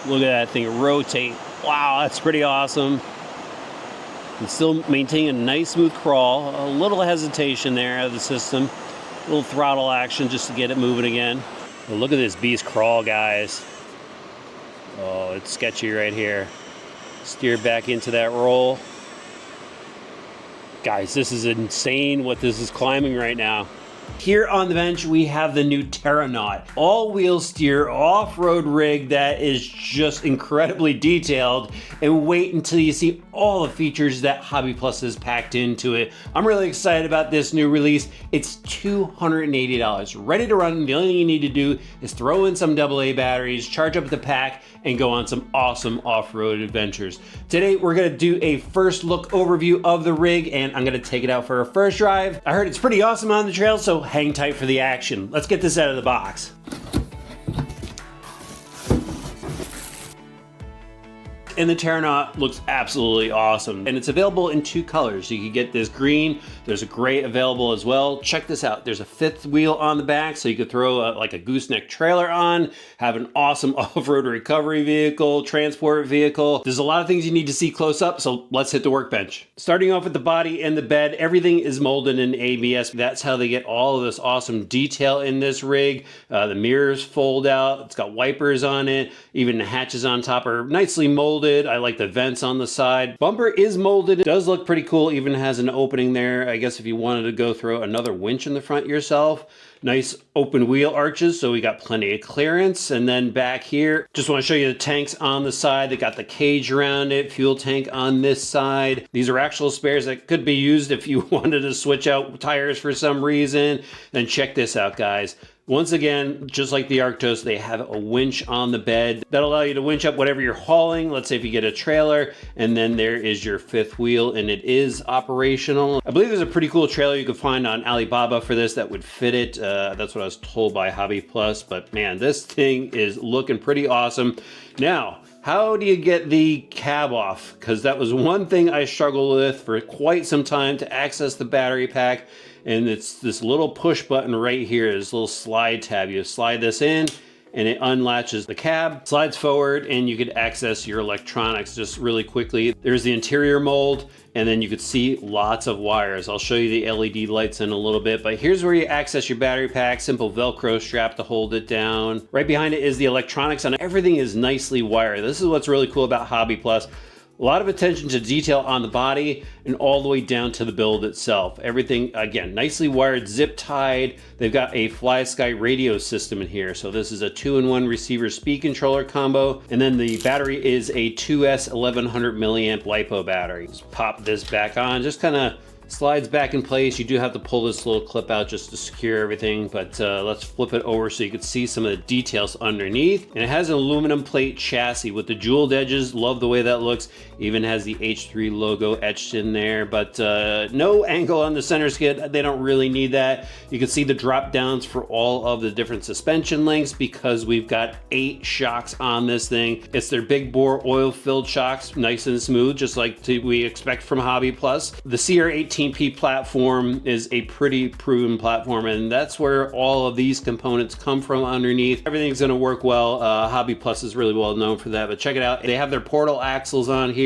Look at that thing rotate. Wow, that's pretty awesome. And still maintaining a nice smooth crawl. A little hesitation there out of the system. A little throttle action just to get it moving again. But look at this beast crawl, guys. Oh, it's sketchy right here. Steer back into that roll. Guys, this is insane what this is climbing right now. Here on the bench, we have the new Terranaut, all-wheel steer off-road rig that is just incredibly detailed. And wait until you see all the features that Hobby Plus has packed into it. I'm really excited about this new release. It's $280, ready to run. The only thing you need to do is throw in some AA batteries, charge up the pack, and go on some awesome off-road adventures. Today, we're gonna do a first look overview of the rig, and I'm gonna take it out for a first drive. I heard it's pretty awesome on the trail, so hang tight for the action. Let's get this out of the box. And the Terranaut looks absolutely awesome. And it's available in 2 colors. You can get this green, there's a gray available as well. Check this out, there's a 5th wheel on the back, so you could throw like a gooseneck trailer on, have an awesome off-road recovery vehicle, transport vehicle. There's a lot of things you need to see close up, so let's hit the workbench. Starting off with the body and the bed, everything is molded in ABS. That's how they get all of this awesome detail in this rig. The mirrors fold out, it's got wipers on it, even the hatches on top are nicely molded. I like the vents on the side. Bumper is molded. It does look pretty cool. Even has an opening there. I guess if you wanted to go throw another winch in the front yourself. Nice open wheel arches, so we got plenty of clearance. And then back here, just want to show you the tanks on the side. They got the cage around it, fuel tank on this side. These are actual spares that could be used if you wanted to switch out tires for some reason. Then check this out, guys. Once again, just like the Arctos, they have a winch on the bed that'll allow you to winch up whatever you're hauling. Let's say if you get a trailer, and then there is your 5th wheel, and it is operational. I believe there's a pretty cool trailer you could find on Alibaba for this that would fit it. That's what I was told by Hobby Plus, but man, this thing is looking pretty awesome. Now, how do you get the cab off? Because that was one thing I struggled with for quite some time to access the battery pack. And it's this little push button right here, this little slide tab. You slide this in and it unlatches the cab, slides forward, and you could access your electronics just really quickly. There's the interior mold, and then you could see lots of wires. I'll show you the LED lights in a little bit, but here's where you access your battery pack, simple Velcro strap to hold it down. Right behind it is the electronics, and everything is nicely wired. This is what's really cool about Hobby Plus. A lot of attention to detail on the body and all the way down to the build itself. Everything, again, nicely wired, zip tied. They've got a FlySky radio system in here. So this is a 2-in-1 receiver speed controller combo. And then the battery is a 2S 1100 milliamp LiPo battery. Just pop this back on, just kind of slides back in place. You do have to pull this little clip out just to secure everything, but let's flip it over so you can see some of the details underneath. And it has an aluminum plate chassis with the jeweled edges. Love the way that looks. Even has the H3 logo etched in there, but no angle on the center skid. They don't really need that. You can see the drop downs for all of the different suspension links because we've got 8 shocks on this thing. It's their big bore oil filled shocks, nice and smooth, just like we expect from Hobby Plus. The CR18P platform is a pretty proven platform, and that's where all of these components come from underneath. Everything's gonna work well. Hobby Plus is really well known for that, but check it out. They have their portal axles on here.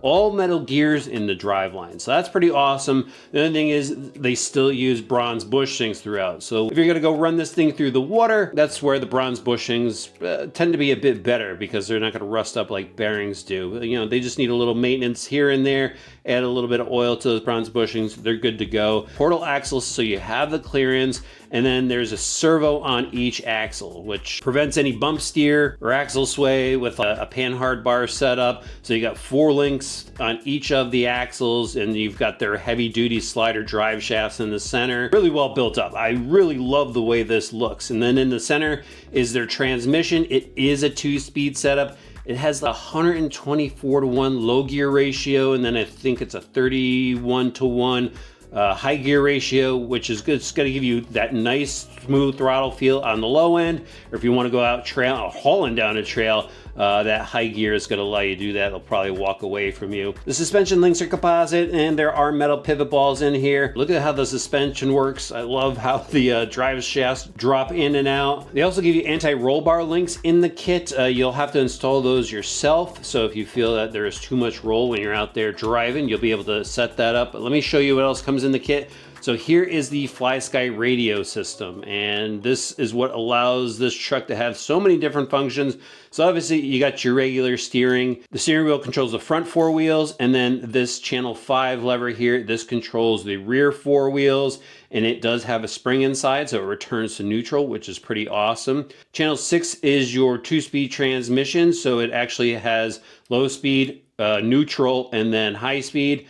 All metal gears in the driveline, so that's pretty awesome. The other thing is they still use bronze bushings throughout, so if you're gonna go run this thing through the water, that's where the bronze bushings tend to be a bit better because they're not gonna rust up like bearings do. You know, they just need a little maintenance here and there. Add a little bit of oil to those bronze bushings, they're good to go. Portal axles, so you have the clearance, and then there's a servo on each axle, which prevents any bump steer or axle sway with a panhard bar setup. So you got 4 links on each of the axles, and you've got their heavy duty slider drive shafts in the center. Really well built up. I really love the way this looks. And then in the center is their transmission. It is a 2-speed setup. It has the 124-to-1 low gear ratio, and then I think it's a 31-to-1 high gear ratio, which is good. It's going to give you that nice smooth throttle feel on the low end, or if you want to go out trail or hauling down a trail, that high gear is going to allow you to do that. It'll probably walk away from you. The suspension links are composite, and there are metal pivot balls in here. Look at how the suspension works. I love how the drive shafts drop in and out. They also give you anti-roll bar links in the kit. You'll have to install those yourself, so if you feel that there is too much roll when you're out there driving, you'll be able to set that up. But let me show you what else comes in the kit. So here is the FlySky radio system, and this is what allows this truck to have so many different functions. So obviously you got your regular steering. The steering wheel controls the front 4 wheels, and then this channel 5 lever here, this controls the rear 4 wheels, and it does have a spring inside, so it returns to neutral, which is pretty awesome. Channel 6 is your 2-speed transmission, so it actually has low speed, neutral, and then high speed.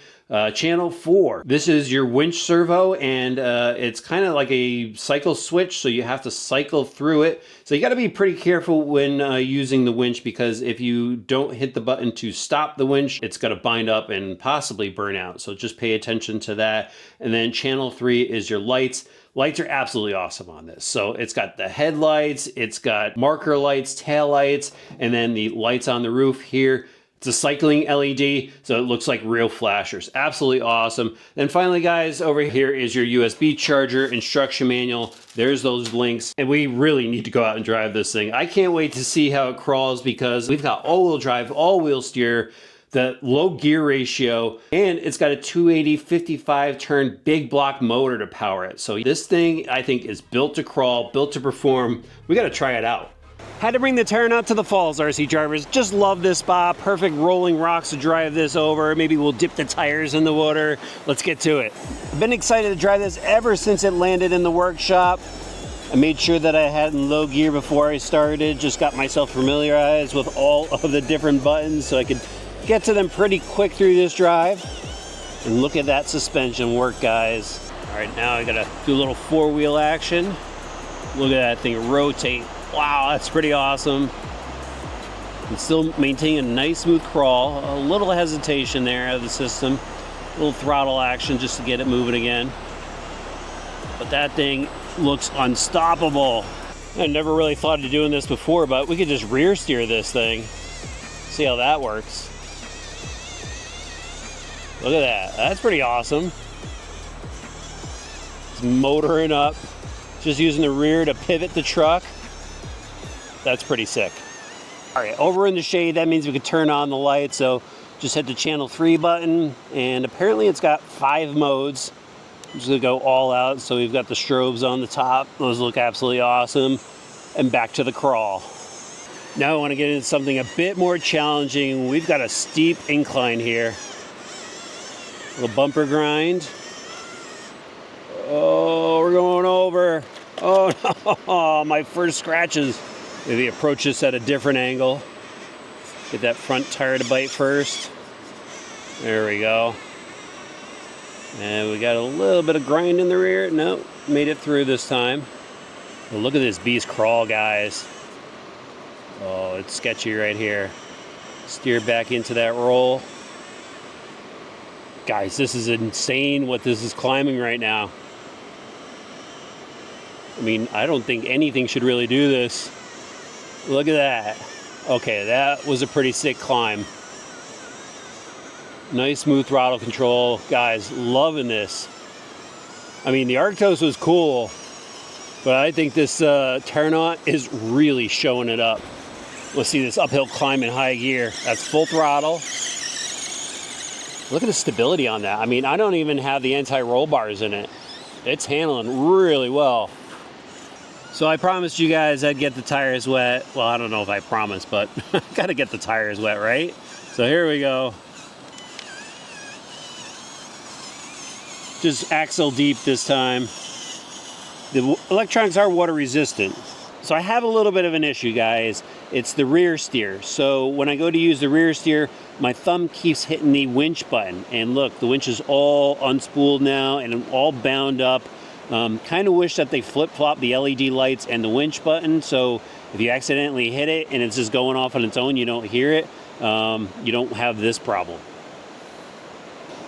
Channel 4, this is your winch servo, and it's kind of like a cycle switch, so you have to cycle through it. So you got to be pretty careful when using the winch, because if you don't hit the button to stop the winch, it's going to bind up and possibly burn out. So just pay attention to that. And then channel 3 is your lights. Lights are absolutely awesome on this. So it's got the headlights, it's got marker lights, tail lights, and then the lights on the roof here. It's a cycling LED, so it looks like real flashers. Absolutely awesome. Then finally, guys, over here is your USB charger instruction manual. There's those links, and we really need to go out and drive this thing. I can't wait to see how it crawls, because we've got all-wheel drive, all-wheel steer, the low gear ratio, and it's got a 280 55 turn big block motor to power it. So this thing, I think, is built to crawl, built to perform. We got to try it out. Had to bring the Terranaut to the falls, RC drivers. Just love this spot. Perfect rolling rocks to drive this over. Maybe we'll dip the tires in the water. Let's get to it. I've been excited to drive this ever since it landed in the workshop. I made sure that I had in low gear before I started. Just got myself familiarized with all of the different buttons so I could get to them pretty quick through this drive. And look at that suspension work, guys. All right, now I gotta do a little 4-wheel action. Look at that thing rotate. Wow, that's pretty awesome. And still maintaining a nice smooth crawl. A little hesitation there out of the system. A little throttle action just to get it moving again. But that thing looks unstoppable. I never really thought of doing this before, but we could just rear steer this thing. See how that works. Look at that. That's pretty awesome. It's motoring up. Just using the rear to pivot the truck. That's pretty sick. All right, over in the shade, that means we could turn on the light. So just hit the channel 3 button, and apparently it's got 5 modes. I'm just gonna go all out. So we've got the strobes on the top. Those look absolutely awesome. And back to the crawl. Now I wanna get into something a bit more challenging. We've got a steep incline here. A little bumper grind. Oh, we're going over. Oh no, my first scratches. Maybe approach this at a different angle. Get that front tire to bite first. There we go. And we got a little bit of grind in the rear. No, made it through this time. Well, look at this beast crawl, guys. Oh, it's sketchy right here. Steer back into that roll. Guys, this is insane what this is climbing right now. I mean, I don't think anything should really do this. Look at that. Okay, that was a pretty sick climb. Nice smooth throttle control. Guys, loving this. I mean, the Arctos was cool, but I think this Terranaut is really showing it up. Let's see this uphill climb in high gear. That's full throttle. Look at the stability on that. I mean, I don't even have the anti-roll bars in it. It's handling really well. So I promised you guys I'd get the tires wet. Well, I don't know if I promised, but gotta get the tires wet, right? So here we go. Just axle deep this time. The electronics are water resistant. So I have a little bit of an issue, guys. It's the rear steer. So when I go to use the rear steer, my thumb keeps hitting the winch button. And look, the winch is all unspooled now and all bound up. Kind of wish that they flip-flop the LED lights and the winch button, so if you accidentally hit it and it's just going off on its own, you don't hear it, you don't have this problem.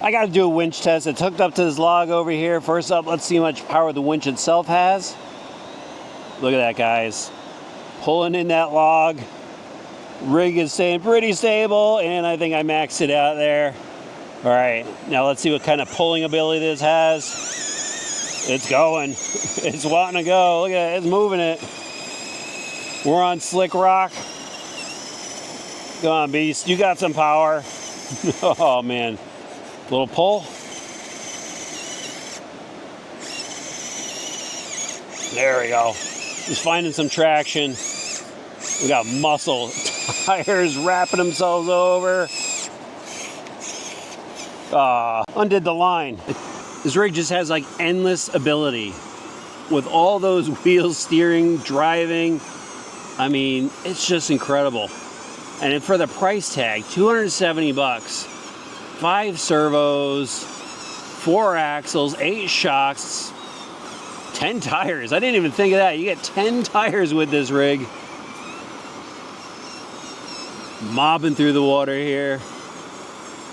I got to do a winch test. It's hooked up to this log over here. First up, let's see how much power the winch itself has. Look at that, guys. Pulling in that log. Rig is staying pretty stable, and I think I maxed it out there. All right, now let's see what kind of pulling ability this has. It's going. It's wanting to go. Look at it, it's moving it. We're on slick rock. Go on, beast, you got some power. Oh man, little pull. There we go. Just finding some traction. We got muscle. Tires wrapping themselves over. Undid the line. This rig just has like endless ability. With all those wheels, steering, driving, I mean, it's just incredible. And for the price tag, 270 bucks, 5 servos, 4 axles, 8 shocks, 10 tires. I didn't even think of that. You get 10 tires with this rig. Mobbing through the water here.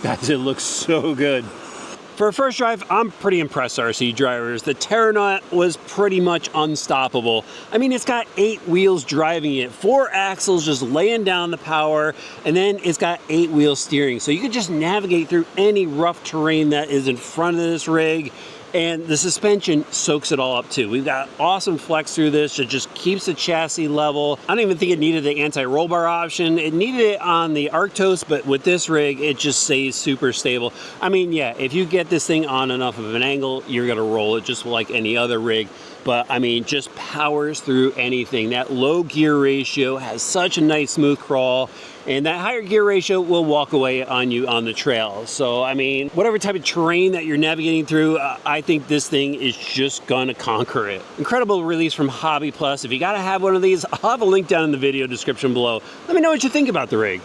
Guys, it looks so good. For a first drive, I'm pretty impressed, RC drivers. The Terranaut was pretty much unstoppable. I mean, it's got 8 wheels driving it, 4 axles just laying down the power, and then it's got 8 wheel steering. So you can just navigate through any rough terrain that is in front of this rig. And the suspension soaks it all up too. We've got awesome flex through this. It just keeps the chassis level. I don't even think it needed the anti-roll bar option. It needed it on the Arctos, but with this rig, it just stays super stable. I mean, yeah, if you get this thing on enough of an angle, you're gonna roll it just like any other rig. But I mean, just powers through anything. That low gear ratio has such a nice smooth crawl, and that higher gear ratio will walk away on you on the trail. So I mean, whatever type of terrain that you're navigating through, I think this thing is just gonna conquer it. Incredible release from Hobby Plus. If you gotta have one of these, I'll have a link down in the video description below. Let me know what you think about the rig.